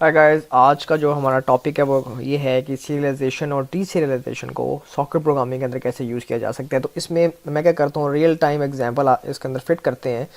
Hi guys, आज का जो हमारा टॉपिक है वो ये है कि सीरियलाइजेशन और डीसीरियलाइजेशन को सॉफ्टवेयर प्रोग्रामिंग के अंदर कैसे यूज़ किया जा सकता है। तो इसमें मैं क्या करता हूँ, रियल टाइम एग्जांपल इसके अंदर फिट करते हैं।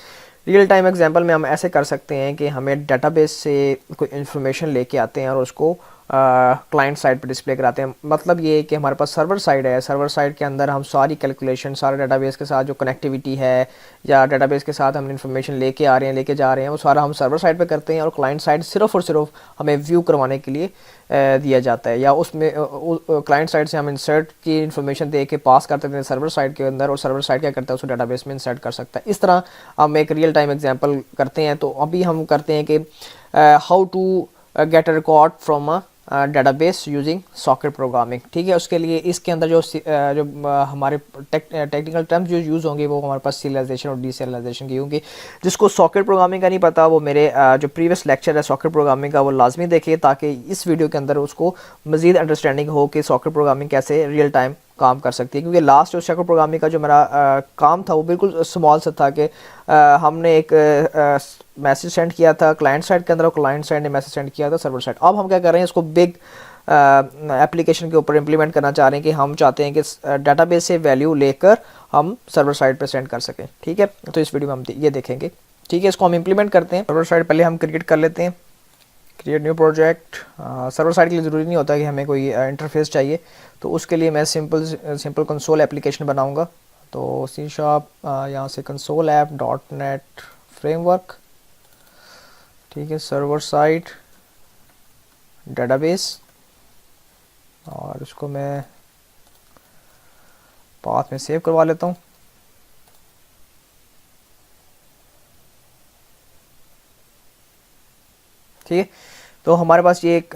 रियल टाइम एग्जांपल में हम ऐसे कर सकते हैं कि हमें डेटाबेस से कोई इन्फॉर्मेशन लेके आते हैं और उसको क्लाइंट साइड पे डिस्प्ले कराते हैं। मतलब ये है कि हमारे पास सर्वर साइड है, सर्वर साइड के अंदर हम सारी कैलकुलेशन, सारे डेटाबेस के साथ जो कनेक्टिविटी है या डेटाबेस के साथ हम इन्फॉर्मेशन लेके आ रहे हैं, लेके जा रहे हैं, वो सारा हम सर्वर साइड पे करते हैं और क्लाइंट साइड सिर्फ और सिर्फ हमें व्यू करवाने के लिए दिया जाता है। या उसमें क्लाइंट साइड से हम इंसर्ट की इन्फॉर्मेशन दे के पास कर देते हैं सर्वर साइड के अंदर, और सर्वर साइड क्या करता है, उसको डेटाबेस में इंसर्ट कर सकता है। इस तरह हम एक रियल टाइम एग्जांपल करते हैं। तो अभी हम करते हैं कि how to get a record from a database using socket programming. ठीक है, उसके लिए इसके अंदर हमारे टेक्निकल टर्म्स जो यूज़ होंगे वो हमारे पास सीरियलाइजेशन और डीसीरियलाइजेशन की होंगी। जिसको सॉकेट प्रोग्रामिंग का नहीं पता वो मेरे जो प्रीवियस लेक्चर है सॉकेट प्रोग्रामिंग का वो लाजमी देखिए, ताकि इस वीडियो के अंदर उसको मज़ीद अंडरस्टैंडिंग हो कि सॉकेट प्रोग्रामिंग कैसे रियल टाइम काम कर सकती है। क्योंकि लास्ट जो सॉकेट प्रोग्रामिंग का जो मेरा काम था वो बिल्कुल स्मॉल सा था कि हमने एक मैसेज सेंड किया था क्लाइंट साइड के अंदर और क्लाइंट साइड ने मैसेज सेंड किया था सर्वर साइड। अब हम क्या कर रहे हैं, इसको बिग एप्लीकेशन के ऊपर इम्प्लीमेंट करना चाह रहे हैं कि हम चाहते हैं कि डेटाबेस से वैल्यू लेकर हम सर्वर साइड पे सेंड कर सकें। ठीक है, तो इस वीडियो में हम ये देखेंगे। ठीक है, इसको हम इम्प्लीमेंट करते हैं। सर्वर साइड पहले हम क्रिएट कर लेते हैं, create new project. Server side के लिए ज़रूरी नहीं होता कि हमें कोई इंटरफेस चाहिए, तो उसके लिए मैं सिंपल कंसोल एप्लीकेशन बनाऊंगा। तो सी शार्प यहाँ से console app dot net framework. ठीक है, सर्वर साइड डेटाबेस, और इसको मैं पाथ में सेव करवा लेता हूँ। ठीक है, तो हमारे पास ये एक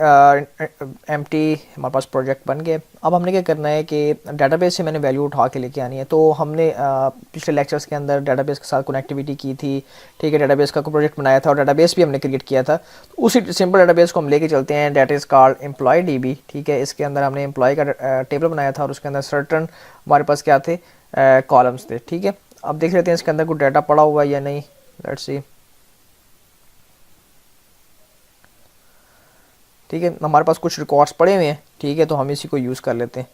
एम्प्टी हमारे पास प्रोजेक्ट बन गया। अब हमने क्या करना है कि डेटाबेस से मैंने वैल्यू उठा के लेके आनी है। तो हमने पिछले लेक्चर्स के अंदर डेटाबेस के साथ कनेक्टिविटी की थी। ठीक है, डेटाबेस का प्रोजेक्ट बनाया था और डेटाबेस भी हमने क्रिएट किया था। तो उसी सिंपल डेटाबेस को हम लेके चलते हैं, that is called employ DB. ठीक है, इसके अंदर हमने एम्प्लॉय का टेबल बनाया था और उसके अंदर सर्टन हमारे पास क्या थे, कॉलम्स थे। ठीक है, अब देख लेते हैं इसके अंदर कोई डाटा पड़ा हुआ है या नहीं। Let's see. ठीक है, हमारे पास कुछ रिकॉर्ड्स पड़े हुए हैं। ठीक है, तो हम इसी को यूज़ कर लेते हैं।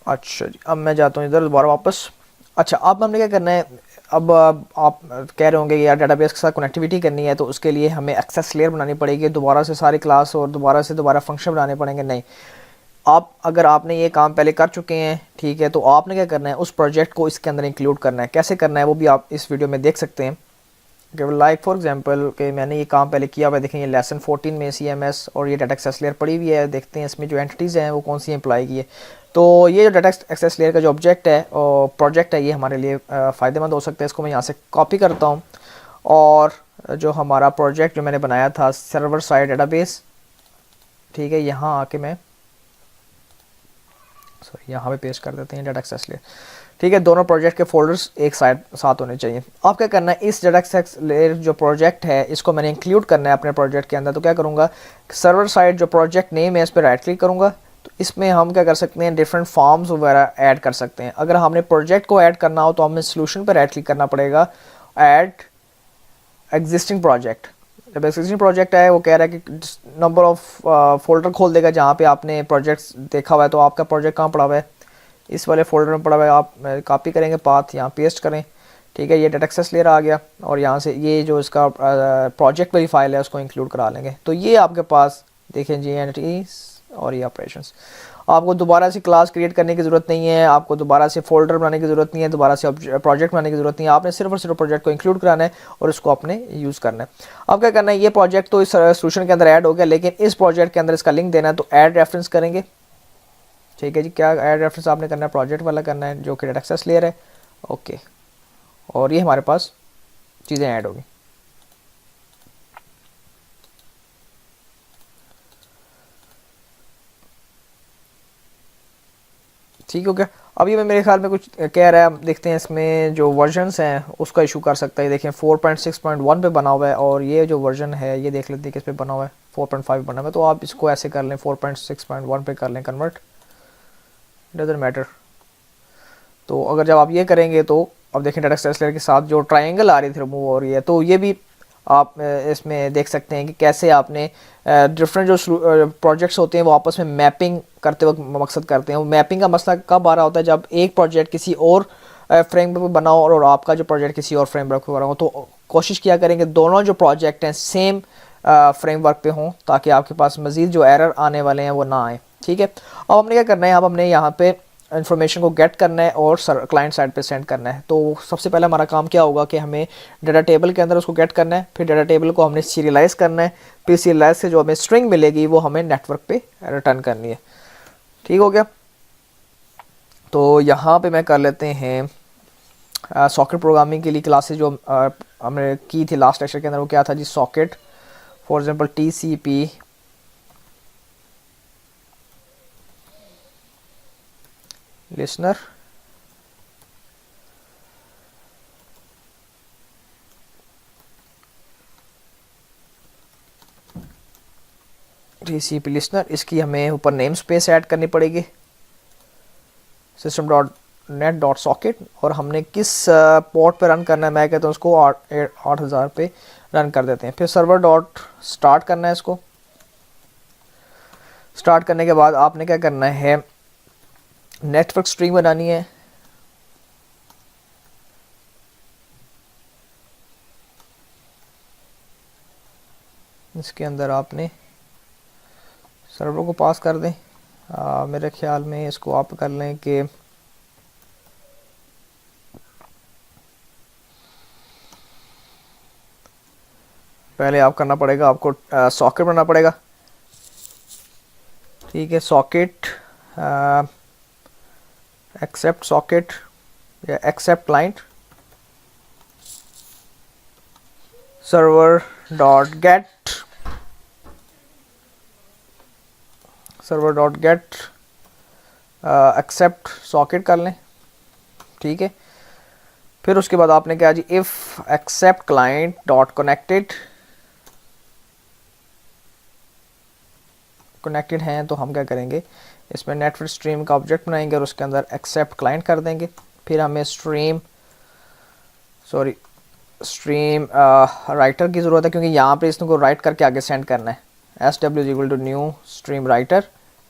अच्छा जी, अब मैं जाता हूँ इधर दोबारा वापस। अच्छा, अब हमने क्या करना है, अब आप कह रहे होंगे यार डेटाबेस के साथ कनेक्टिविटी करनी है तो उसके लिए हमें एक्सेस लेयर बनानी पड़ेगी, दोबारा से सारी क्लास और दोबारा फंक्शन बनाने पड़ेंगे। नहीं, आप अगर आपने ये काम पहले कर चुके हैं, ठीक है, तो आपने क्या करना है, उस प्रोजेक्ट को इसके अंदर इंक्लूड करना है। कैसे करना है वो भी आप इस वीडियो में देख सकते हैं। लाइक फॉर एग्जांपल कि मैंने ये काम पहले किया हुआ है। देखें, ये लेसन 14 में CMS और ये डाटा एक्सेस लेयर पड़ी हुई है। देखते हैं इसमें जो एंटिटीज़ हैं वो कौन सी अप्लाई की है। तो ये जो डाटा एक्सेस लेयर का जो ऑब्जेक्ट है और प्रोजेक्ट है, ये हमारे लिए फ़ायदेमंद हो सकता है। इसको मैं यहाँ से कॉपी करता हूँ और जो हमारा प्रोजेक्ट जो मैंने बनाया था सर्वर साइड डेटाबेस, ठीक है, यहाँ आके मैं सॉरी यहाँ पे पेस्ट कर देते हैं डाटा एक्सेस लेयर। ठीक है, दोनों प्रोजेक्ट के फोल्डर्स एक साथ होने चाहिए। अब क्या करना है, इस डाटा एक्सेस लेयर जो प्रोजेक्ट है इसको मैंने इंक्लूड करना है अपने प्रोजेक्ट के अंदर। तो क्या करूँगा, सर्वर साइड जो प्रोजेक्ट नेम है इस पर राइट क्लिक करूँगा। तो इसमें हम क्या कर सकते हैं, डिफरेंट फॉर्म्स वगैरह ऐड कर सकते हैं। अगर हमने प्रोजेक्ट को ऐड करना हो तो हमें सोल्यूशन पर राइट क्लिक करना पड़ेगा, ऐड एग्जिस्टिंग प्रोजेक्ट। जब एग्जिस्टिंग प्रोजेक्ट है वो कह रहा है कि नंबर ऑफ फोल्डर खोल देगा जहाँ पे आपने प्रोजेक्ट्स देखा हुआ है। तो आपका प्रोजेक्ट कहाँ पड़ा हुआ है, इस वाले फोल्डर में पड़ा हुआ है। आप कॉपी करेंगे, पाथ यहाँ पेस्ट करें। ठीक है, ये डाटा एक्सेस लेयर आ गया और यहाँ से ये जो इसका प्रोजेक्ट वाली फाइल है उसको इंक्लूड करा लेंगे। तो ये आपके पास देखें जी एंटिटीज और ये ऑपरेशंस। आपको दोबारा से क्लास क्रिएट करने की ज़रूरत नहीं है, आपको दोबारा से फोल्डर बनाने की ज़रूरत नहीं है, दोबारा से प्रोजेक्ट बनाने की ज़रूरत नहीं है। आपने सिर्फ और सिर्फ प्रोजेक्ट को इंक्लूड कराना है और उसको आपने यूज़ करना है। अब क्या करना है, ये प्रोजेक्ट तो इस सोल्यूशन के अंदर ऐड हो गया, लेकिन इस प्रोजेक्ट के अंदर इसका लिंक देना है। तो ऐड रेफरेंस करेंगे। ठीक है जी, क्या ऐड रेफरेंस आपने करना है, प्रोजेक्ट वाला करना है जो कि डाटा एक्सेस लेयर है। ओके, और ये हमारे पास चीज़ें ऐड होगी। ठीक हो गया। अब ये मेरे ख्याल में कुछ कह रहा है, देखते हैं इसमें जो वर्जन्स हैं उसका इशू कर सकता है। देखें 4.6.1 पे बना हुआ है और ये जो वर्जन है ये देख लेते हैं किस पे बना हुआ है, 4.5 बना हुआ है। तो आप इसको ऐसे कर लें, 4.6.1 पे कर लें कन्वर्ट, डजंट मैटर। तो अगर जब आप ये करेंगे तो अब देखें डाटा एक्सेस लेयर के साथ जो ट्रायंगल आ रही थी रिमूव हो रही है। तो ये भी आप इसमें देख सकते हैं कि कैसे आपने डिफरेंट जो प्रोजेक्ट्स होते हैं वो आपस में मैपिंग करते वक्त मकसद करते हैं। वो मैपिंग का मसला कब आ रहा होता है, जब एक प्रोजेक्ट किसी और फ्रेमवर्क पे बना हो और आपका जो प्रोजेक्ट किसी और फ्रेमवर्क पे बना हो, तो कोशिश किया करेंगे दोनों जो प्रोजेक्ट हैं सेम फ्रेमवर्क पे हों, ताकि आपके पास मज़ीद जो एरर आने वाले हैं वो ना आए। ठीक है, अब हमने क्या करना है, अब हमने यहाँ पे इन्फॉर्मेशन को गेट करना है और क्लाइंट साइड पे सेंड करना है। तो सबसे पहले हमारा काम क्या होगा कि हमें डाटा टेबल के अंदर उसको गेट करना है, फिर डाटा टेबल को हमने सीरियलाइज़ करना है, फिर सीरियलाइज से जो हमें स्ट्रिंग मिलेगी वो हमें नेटवर्क पे रिटर्न करनी है। ठीक हो गया। तो यहाँ पे मैं कर लेते हैं सॉकेट प्रोग्रामिंग के लिए क्लासेस जो हमने की थी लास्ट लेक्चर के अंदर, वो क्या था जी, socket for example TCP listener, TCP listener, इसकी हमें ऊपर नेम स्पेस ऐड करनी पड़ेगी system.net.socket, और हमने किस पोर्ट पे रन करना है, मैं कहता हूँ उसको 8000 पे रन कर देते हैं। फिर सर्वर डॉट स्टार्ट करना है, इसको स्टार्ट करने के बाद आपने क्या करना है, नेटवर्क स्ट्रिंग बनानी है। इसके अंदर आपने सर्वर को पास कर दें। मेरे ख्याल में इसको आप कर लें कि पहले आप करना पड़ेगा, आपको सॉकेट बनाना पड़ेगा। ठीक है, सॉकेट एक्सेप्ट सॉकेट या accept client server dot get accept socket कर लें। ठीक है, फिर उसके बाद आपने क्या जी, if accept client dot connected हैं, तो हम क्या करेंगे, इसमें नेटवर्क स्ट्रीम का ऑब्जेक्ट बनाएंगे और उसके अंदर एक्सेप्ट क्लाइंट कर देंगे। फिर हमें स्ट्रीम राइटर की ज़रूरत है, क्योंकि यहाँ पे इसको राइट करके आगे सेंड करना है। SW=न्यू स्ट्रीम राइटर,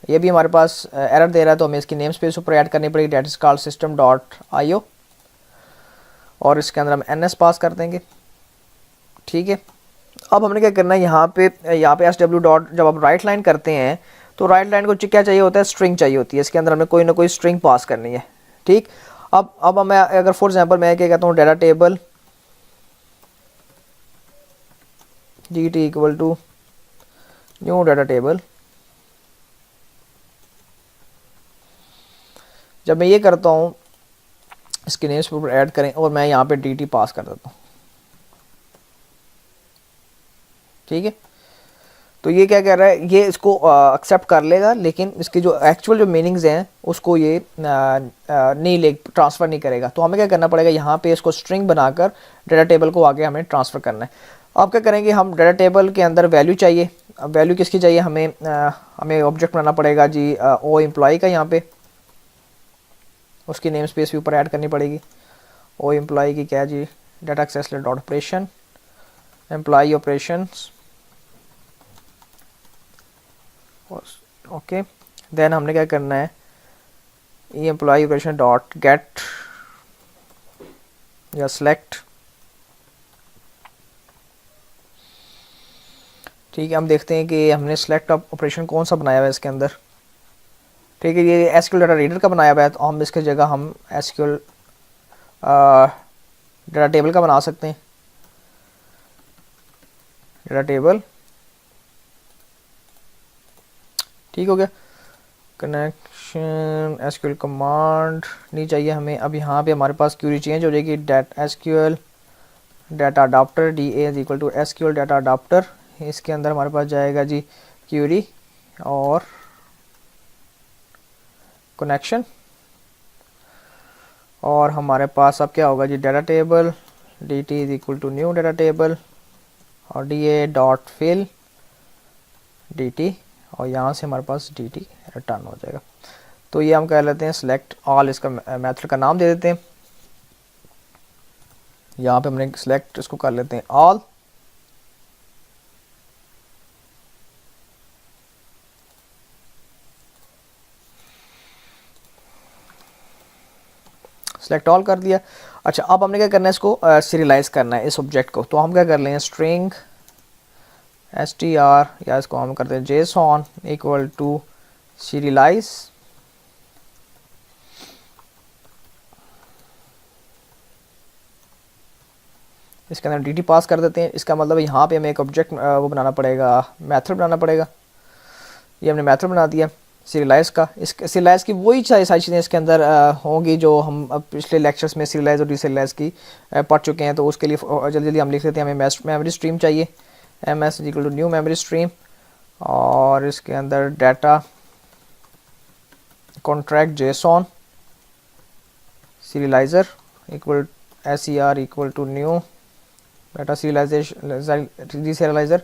ये भी हमारे पास एरर दे रहा है, तो हमें इसकी नेम स्पेस ऊपर ऐड करनी पड़ेगी, डेट इज कॉल्ड system.io, और इसके अंदर हम NS पास कर देंगे। ठीक है, अब हमने क्या करना है, यहाँ पे SW डॉट, जब आप राइट लाइन करते हैं तो राइट लाइन को क्या चाहिए होता है, स्ट्रिंग चाहिए होती है। इसके अंदर हमें कोई ना कोई स्ट्रिंग पास करनी है। ठीक, अब मैं अगर फॉर एग्जांपल मैं क्या कहता हूँ, data table DT = new data table, जब मैं ये करता हूँ इसके नेम्स पर ऐड करें और मैं यहाँ पे DT पास कर देता हूँ। ठीक है, तो ये क्या कह रहा है, ये इसको एक्सेप्ट कर लेगा, लेकिन इसकी जो एक्चुअल जो मीनिंग्स हैं उसको ये नहीं ट्रांसफ़र नहीं करेगा। तो हमें क्या करना पड़ेगा, यहाँ पे इसको स्ट्रिंग बनाकर डाटा टेबल को आगे हमें ट्रांसफ़र करना है। अब क्या करेंगे, हम डाटा टेबल के अंदर वैल्यू चाहिए। अब वैल्यू किसकी चाहिए, हमें ऑब्जेक्ट बनाना पड़ेगा जी ओ एम्प्लॉई का, यहाँ पे उसकी नेम स्पेस भी ऊपर ऐड करनी पड़ेगी। ओ एम्प्लॉई की क्या जी, data access dot operation employee operations, okay. Then हमने क्या करना है, E employee operation dot get या सेलेक्ट। ठीक है, हम देखते हैं कि हमने सेलेक्ट ऑपरेशन कौन सा बनाया हुआ है इसके अंदर। ठीक है, ये SQL डाटा रीडर का बनाया हुआ है, तो हम इसके जगह हम SQL डाटा टेबल का बना सकते हैं। डाटा टेबल, ठीक हो गया। कनेक्शन SQL कमांड नहीं चाहिए हमें। अब यहाँ पे हमारे पास क्यूरी चेंज हो जाएगी, SQL data adapter DA = SQL data adapter. इसके अंदर हमारे पास जाएगा जी क्यूरी और कनेक्शन, और हमारे पास अब क्या होगा जी, data table DT = new data table और DA.fill DT, और यहाँ से हमारे पास DT रिटर्न हो जाएगा। तो ये हम कह लेते हैं सेलेक्ट ऑल, इसका मेथड का नाम दे देते हैं। यहाँ पे हमने सेलेक्ट इसको कर लेते हैं ऑल, सेलेक्ट ऑल कर दिया। अच्छा, अब हमने क्या करना है, इसको सीरियलाइज करना है इस ऑब्जेक्ट को। तो हम क्या कर लेंगे, स्ट्रिंग str, या इसको हम करते हैं json इक्वल टू सीरियलाइज। इसके अंदर dt पास कर देते हैं। इसका मतलब यहाँ पे हमें एक ऑब्जेक्ट वो बनाना पड़ेगा, मेथड बनाना पड़ेगा। ये हमने मेथड बना दिया सीरियलाइज का। इस सीरियलाइज की वही सारी चीज़ें इसके अंदर होंगी जो हम अब पिछले लेक्चर्स में सीरियलाइज और डीसीरियलाइज की पढ़ चुके हैं। तो उसके लिए जल्दी जल्दी हम लिख लेते हैं, हमें मेमोरी स्ट्रीम चाहिए, ms equal to new memory stream, और इसके अंदर data contract JSON serializer equal ser equal to new data serializer,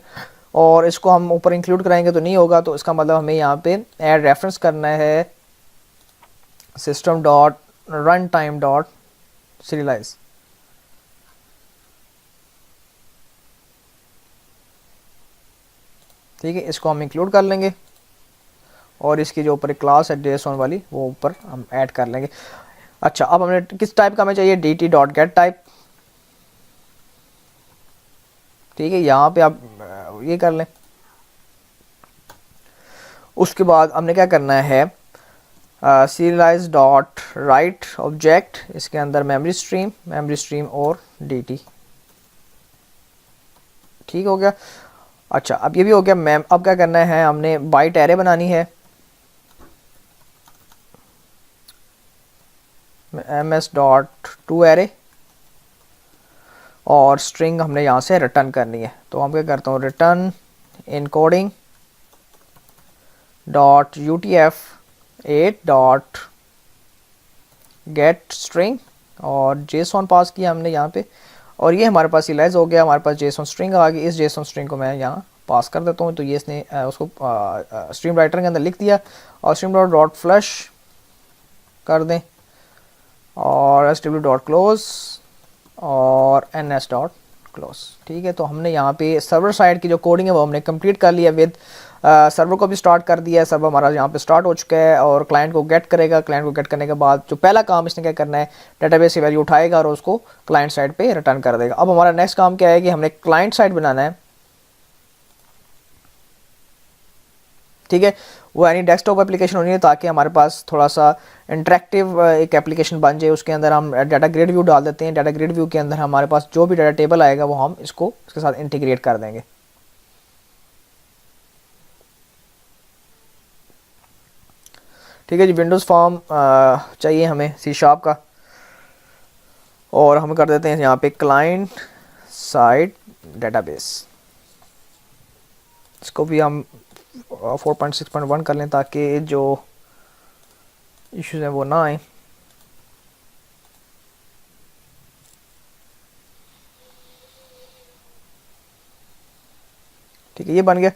और इसको हम ऊपर इंक्लूड कराएंगे तो नहीं होगा। तो इसका मतलब हमें यहाँ पे ऐड रेफरेंस करना है system dot run time dot serialised. ठीक है, इसको हम इंक्लूड कर लेंगे और इसकी जो ऊपर एक क्लास है जेसॉन वाली वो ऊपर हम ऐड कर लेंगे। अच्छा, अब हमें किस टाइप का हमें चाहिए, dt डॉट गेट टाइप। ठीक है, यहाँ पे आप ये कर लें। उसके बाद हमने क्या करना है, सीरियलाइज डॉट राइट ऑब्जेक्ट, इसके अंदर मेमोरी स्ट्रीम और dt। ठीक हो गया। अच्छा, अब ये भी हो गया मैम। अब क्या करना है, हमने बाइट एरे बनानी है, ms डॉट टू एरे, और स्ट्रिंग हमने यहाँ से रिटर्न करनी है। तो हम क्या करता हूँ, return encoding dot utf8 dot gate string, और जेसॉन पास किया हमने यहाँ पे, और ये हमारे पास सीरियलाइज हो गया, हमारे पास जेसॉन स्ट्रिंग आ गई। इस जेसॉन स्ट्रिंग को मैं यहाँ पास कर देता हूँ। तो ये इसने उसको स्ट्रीम राइटर के अंदर लिख दिया, और स्ट्रीम डॉट फ्लश कर दें, और sw डॉट क्लोज और ns डॉट क्लोज। ठीक है, तो हमने यहाँ पे सर्वर साइड की जो कोडिंग है वो हमने कंप्लीट कर लिया विद सर्वर को भी स्टार्ट कर दिया है। सर्वर हमारा यहाँ पे स्टार्ट हो चुका है, और क्लाइंट को गेट करेगा। क्लाइंट को गेट करने के बाद जो पहला काम इसने क्या करना है, डेटाबेस की वैल्यू उठाएगा और उसको क्लाइंट साइड पे रिटर्न कर देगा। अब हमारा नेक्स्ट काम क्या है कि हमने क्लाइंट साइड बनाना है। ठीक है, वो यानी डेस्कटॉप एप्लीकेशन होनी है, ताकि हमारे पास थोड़ा सा इंटरेक्टिव एक एप्लीकेशन बन जाए। उसके अंदर हम डाटा ग्रिड व्यू डाल देते हैं। डाटा ग्रिड व्यू के अंदर हमारे पास जो भी डाटा टेबल आएगा वो हम इसके साथ इंटीग्रेट कर देंगे। ठीक है जी, विंडोज़ फॉर्म चाहिए हमें C# का, और हम कर देते हैं यहाँ पे क्लाइंट साइड डेटाबेस। इसको भी हम 4.6.1 कर लें, ताकि जो इश्यूज हैं वो ना आए। ठीक है, ये बन गया।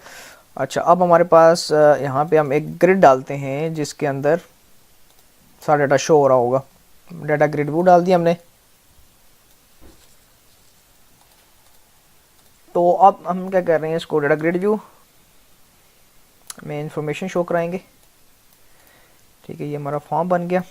अच्छा, अब हमारे पास यहाँ पे हम एक ग्रिड डालते हैं जिसके अंदर सारा डाटा शो हो रहा होगा। डाटा ग्रिड व्यू डाल दिया हमने। तो अब हम क्या कर रहे हैं, इसको डाटा ग्रिड व्यू में इंफॉर्मेशन शो कराएंगे। ठीक है, ये हमारा फॉर्म बन गया।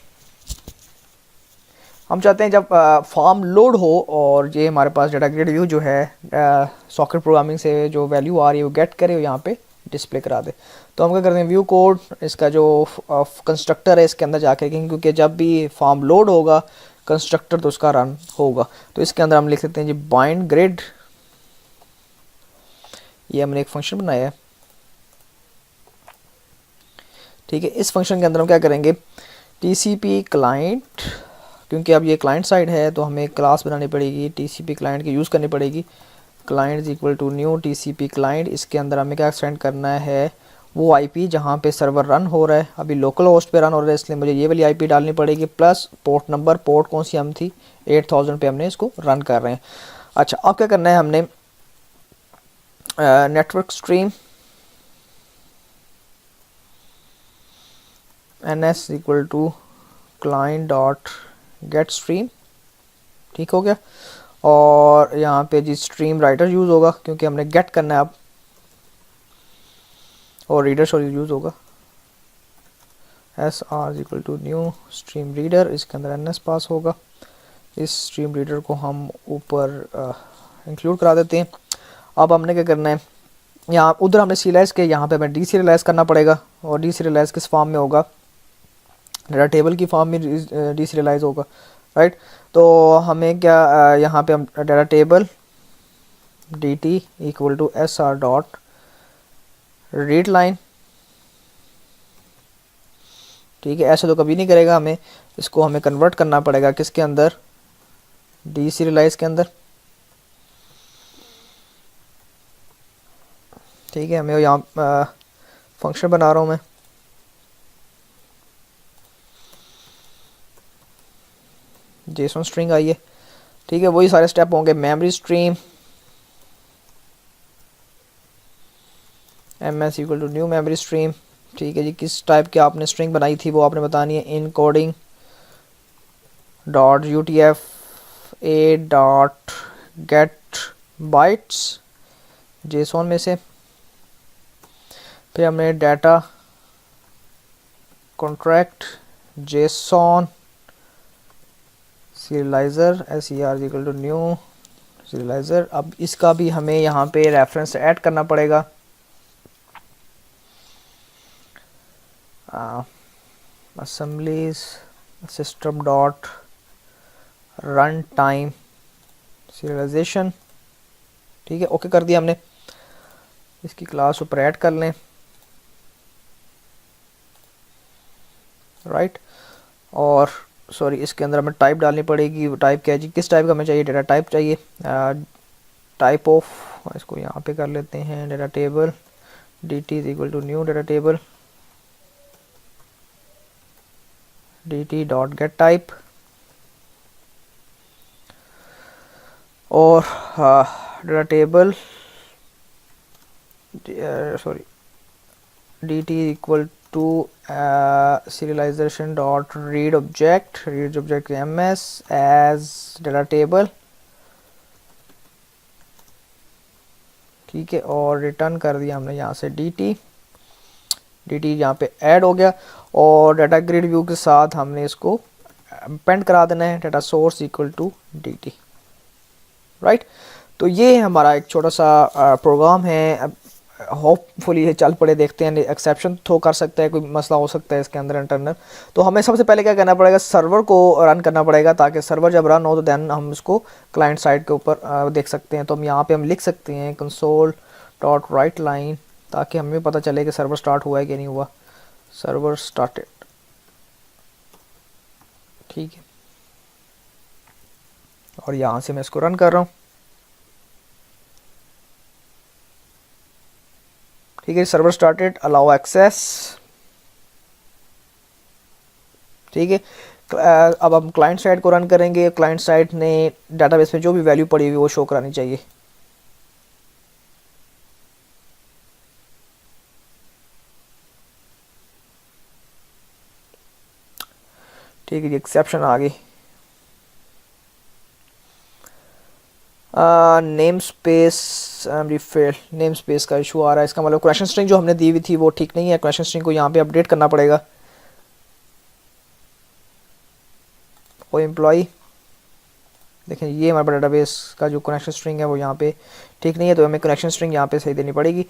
हम चाहते हैं जब फॉर्म लोड हो और ये हमारे पास डाटा ग्रिड व्यू जो है सॉकेट प्रोग्रामिंग से जो वैल्यू आ रही है वो गेट करे, यहाँ पे डिस्प्ले करा दे। तो हम क्या करते हैं, व्यू कोड इसका जो कंस्ट्रक्टर है इसके अंदर जाकर, क्योंकि जब भी फॉर्म लोड होगा कंस्ट्रक्टर तो उसका रन होगा। तो इसके अंदर हम लिख सकते हैं जी बाइंड ग्रिड। ये हमने एक फंक्शन बनाया है। ठीक है, इस फंक्शन के अंदर हम क्या करेंगे, TCP क्लाइंट, क्योंकि अब ये क्लाइंट साइड है तो हमें क्लास बनानी पड़ेगी, TCP क्लाइंट की यूज़ करनी पड़ेगी। Client equal to new TCP client. इसके अंदर हमें क्या सेंड करना है, वो IP जहाँ पे सर्वर रन हो रहा है। अभी लोकल होस्ट पे रन हो रहा है, इसलिए मुझे ये वाली IP डालनी पड़ेगी, प्लस पोर्ट नंबर। पोर्ट कौन सी हम थी, 8000 पे हमने इसको रन कर रहे हैं। अच्छा, अब क्या करना है, हमने network stream ns equal to client dot get stream. ठीक हो गया, और यहाँ पे जी स्ट्रीम राइटर यूज़ होगा क्योंकि हमने गेट करना है अब, और रीडर सॉरी यूज़ होगा। sr equal to new stream reader, इसके अंदर ns पास होगा। इस स्ट्रीम रीडर को हम ऊपर इंक्लूड करा देते हैं। अब हमने क्या करना है, यहाँ उधर हमने सीरियलाइज़ किया, यहाँ पे हमें डी सीरियलाइज़ करना पड़ेगा। और डी सीरियलाइज़ किस फॉर्म में होगा, डाटा टेबल की फॉर्म में डी सीरियलाइज़ होगा, राइट। तो हमें क्या यहाँ पे हम data table D T equal to S R dot read line, ठीक है। ऐसे तो कभी नहीं करेगा, हमें इसको हमें कन्वर्ट करना पड़ेगा किसके अंदर, डी सीरियलाइज़ के अंदर, ठीक है। हमें यहाँ फंक्शन बना रहा हूँ मैं, जेसन स्ट्रिंग आई है, ठीक है। वही सारे स्टेप होंगे, memory stream M S equal to new memory stream, ठीक है जी। किस टाइप की आपने स्ट्रिंग बनाई थी वो आपने बतानी है, encoding dot U T F A dot get bytes JSON में से। फिर हमने data contract JSON serializer S E R equal to new serializer. अब इसका भी हमें यहाँ पे रेफरेंस ऐड करना पड़ेगा, assemblies system dot run time serialization, ठीक है। ओके कर दिया हमने, इसकी क्लास ऊपर ऐड कर लें, राइट। और सॉरी, इसके अंदर हमें टाइप डालनी पड़ेगी। टाइप क्या है जी, किस टाइप का हमें चाहिए, डेटा टाइप चाहिए, टाइप ऑफ, इसको यहाँ पे कर लेते हैं, data table D T is equal to new data table dt dot get type. और data table sorry dt equal to serialization dot read object M S as data table, ठीक है। और रिटर्न कर दिया हमने यहाँ से dt यहाँ पे ऐड हो गया। और डाटा ग्रिड व्यू के साथ हमने इसको पेंड करा देना है, data source equal to dt, right. तो ये हमारा एक छोटा सा प्रोग्राम है, होपफुली ये चल पड़े, देखते हैं। एक्सेप्शन थ्रो कर सकता है, कोई मसला हो सकता है इसके अंदर इंटरनल। तो हमें सबसे पहले क्या करना पड़ेगा, सर्वर को रन करना पड़ेगा, ताकि सर्वर जब रन हो तो देन हम इसको क्लाइंट साइड के ऊपर देख सकते हैं। तो हम यहाँ पे हम लिख सकते हैं कंसोल डॉट राइट लाइन, ताकि हमें पता चले कि सर्वर स्टार्ट हुआ है कि नहीं हुआ, सर्वर स्टार्टेड, ठीक है। और यहाँ से मैं इसको रन कर रहा हूँ, ठीक है। सर्वर स्टार्टेड, अलाउ एक्सेस, ठीक है। अब हम क्लाइंट साइड को रन करेंगे। क्लाइंट साइड ने डाटाबेस में जो भी वैल्यू पड़ी हुई वो शो करानी चाहिए, ठीक है जी। एक्सेप्शन आ गई, नेम स्पेस नेम स्पेस का इशू आ रहा है। इसका मतलब क्वेश्चन स्ट्रिंग जो हमने दी हुई थी वो ठीक नहीं है, क्वेश्चन स्ट्रिंग को यहाँ पे अपडेट करना पड़ेगा। वो एम्प्लॉई, देखें ये हमारे डेटाबेस का जो कनेक्शन स्ट्रिंग है वो यहाँ पे ठीक नहीं है, तो हमें कनेक्शन स्ट्रिंग यहाँ पे सही देनी पड़ेगी।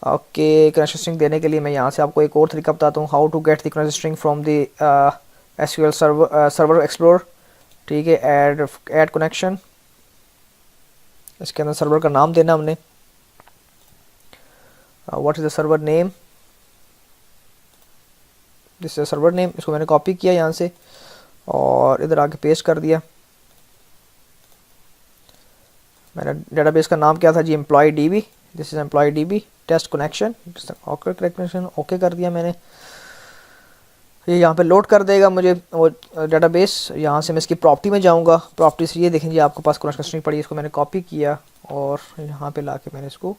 ओके, कनेक्शन स्ट्रिंग देने के लिए मैं यहाँ से आपको एक और तरीका बताता हूँ, how to get the connection string from the SQL server explore, ठीक है। ऐड कनेक्शन, इसके अंदर सर्वर का नाम देना हमने, what is the server name, this is server name. इसको मैंने कॉपी किया यहाँ से और इधर आके पेस्ट कर दिया। मेरा डेटाबेस का नाम क्या था जी, employee DB, this is employee DB test connection, okay connection okay कर दिया मैंने। ये यहाँ पे लोड कर देगा मुझे वो डेटाबेस। यहाँ से मैं इसकी प्रॉपर्टी में जाऊँगा, प्रॉपर्टी से ये देखेंगे आपके पास कनेक्शन स्ट्रिंग पड़ी, इसको मैंने कॉपी किया और यहाँ पे लाके मैंने इसको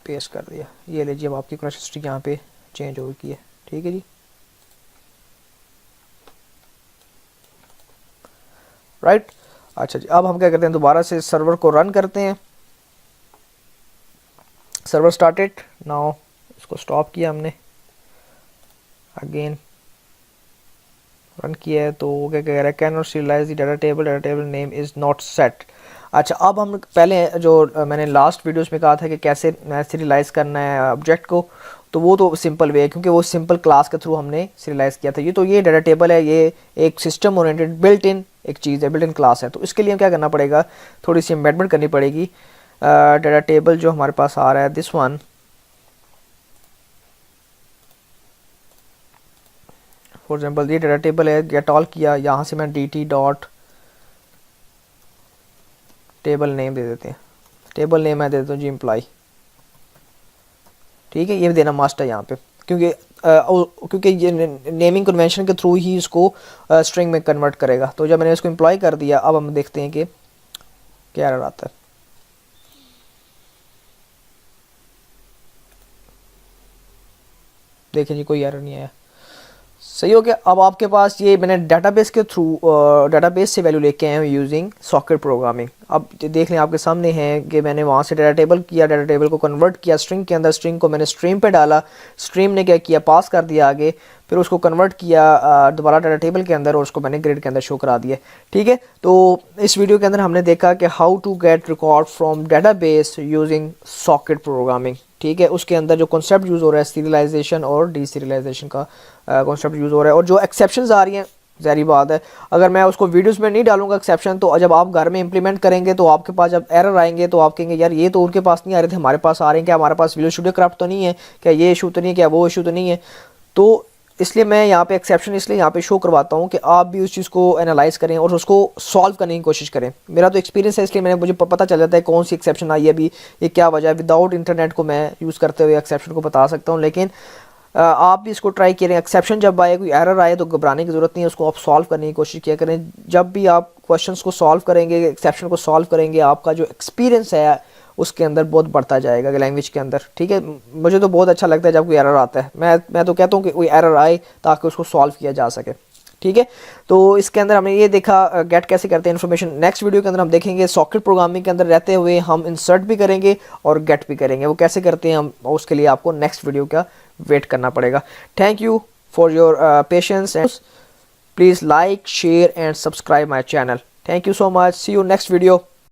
पेस्ट कर दिया। ये लीजिए, अब आपकी कनेक्शन स्ट्रिंग यहाँ पे चेंज हो गई है, ठीक है जी, राइट। अच्छा जी, अब हम क्या करते हैं, दोबारा से सर्वर को रन करते हैं। सर्वर स्टार्टेड नाउ, इसको स्टॉप किया हमने, अगेन रन किया है तो क्या कह रहा है, can not serialised the data table name is not set. अच्छा, अब हम पहले जो मैंने लास्ट वीडियोस में कहा था कि कैसे सीरियलाइज़ करना है ऑब्जेक्ट को, तो वो तो सिंपल वे है क्योंकि वो सिंपल क्लास के थ्रू हमने सीरियलाइज़ किया था। ये डाटा टेबल है, ये एक सिस्टम ओरिएंटेड बिल्ट इन एक चीज़ है, बिल्ट इन क्लास है। तो इसके लिए हम क्या करना पड़ेगा, थोड़ी सी एम्बेडमेंट करनी पड़ेगी। डाटा टेबल जो हमारे पास आ रहा है दिस वन, फॉर एग्जाम्पल ये डाटा टेबल है, गेट ऑल किया, यहाँ से मैं dt डॉट टेबल नेम दे देते हैं, टेबल नेम मैं दे देता हूँ जी एम्प्लॉय। ठीक है, ये देना मस्ट है यहाँ पे क्योंकि ये नेमिंग कन्वेंशन के थ्रू ही इसको स्ट्रिंग में कन्वर्ट करेगा। तो जब मैंने इसको एम्प्लॉय कर दिया, अब हम देखते हैं कि क्या एरर आता है। देखिए जी, कोई एरर नहीं आया, सही हो गया। अब आपके पास ये मैंने डाटाबेस के थ्रू डाटाबेस से वैल्यू लेके आए हैं यूजिंग सॉकेट प्रोग्रामिंग। अब देख लें आपके सामने है कि मैंने वहाँ से डाटा टेबल किया, डाटा टेबल को कन्वर्ट किया स्ट्रिंग के अंदर, स्ट्रिंग को मैंने स्ट्रीम पे डाला, स्ट्रीम ने क्या किया, पास कर दिया आगे, फिर उसको कन्वर्ट किया दोबारा डाटा टेबल के अंदर और उसको मैंने ग्रिड के अंदर शो करा दिया। ठीक है, तो इस वीडियो के अंदर हमने देखा कि how to get record from database using socket programming. ठीक है, उसके अंदर जो कॉन्सेप्ट यूज़ हो रहा है सीरियलाइजेशन और डीसीरियलाइजेशन का कॉन्सेप्ट यूज़ हो रहा है, और जो एक्सेप्शंस आ रही हैं, ज़ाहिर बात है अगर मैं उसको वीडियोस में नहीं डालूंगा एक्सेप्शन, तो जब आप घर में इंप्लीमेंट करेंगे तो आपके पास जब एरर आएंगे तो आप कहेंगे यार ये तो उनके पास नहीं आ रहे थे, हमारे पास आ रहे हैं, क्या हमारे पास विजुअल स्टूडियो क्राफ्ट तो नहीं है, क्या ये इशू तो नहीं है, क्या वो इशू तो नहीं है। तो इसलिए मैं यहाँ पे एक्सेप्शन इसलिए यहाँ पे शो करवाता हूँ कि आप भी उस चीज़ को एनालाइज करें और उसको सॉल्व करने की कोशिश करें। मेरा तो एक्सपीरियंस है, इसलिए मुझे पता चल जाता है कौन सी एक्सेप्शन आई है, अभी ये क्या वजह है। विदाउट इंटरनेट को मैं यूज़ करते हुए एक्सेप्शन को बता सकता हूँ, लेकिन आप भी इसको ट्राई करें। एक्सेप्शन जब आए, कोई एरर आए, तो घबराने की ज़रूरत नहीं है, उसको आप सॉल्व करने की कोशिश किया करें। जब भी आप क्वेश्चंस को सॉल्व करेंगे, एक्सेप्शन को सॉल्व करेंगे, आपका जो एक्सपीरियंस है उसके अंदर बहुत बढ़ता जाएगा लैंग्वेज के अंदर। ठीक है, मुझे तो बहुत अच्छा लगता है जब कोई एरर आता है, मैं तो कहता हूँ कि कोई एरर आए ताकि उसको सॉल्व किया जा सके। ठीक है, तो इसके अंदर हमने ये देखा गेट कैसे करते हैं इन्फॉर्मेशन। नेक्स्ट वीडियो के अंदर हम देखेंगे सॉकेट प्रोग्रामिंग के अंदर रहते हुए हम इंसर्ट भी करेंगे और गेट भी करेंगे, वो कैसे करते हैं हम, उसके लिए आपको नेक्स्ट वीडियो का वेट करना पड़ेगा। Thank you for your patience and please like share and subscribe my channel. Thank you so much, see you next video.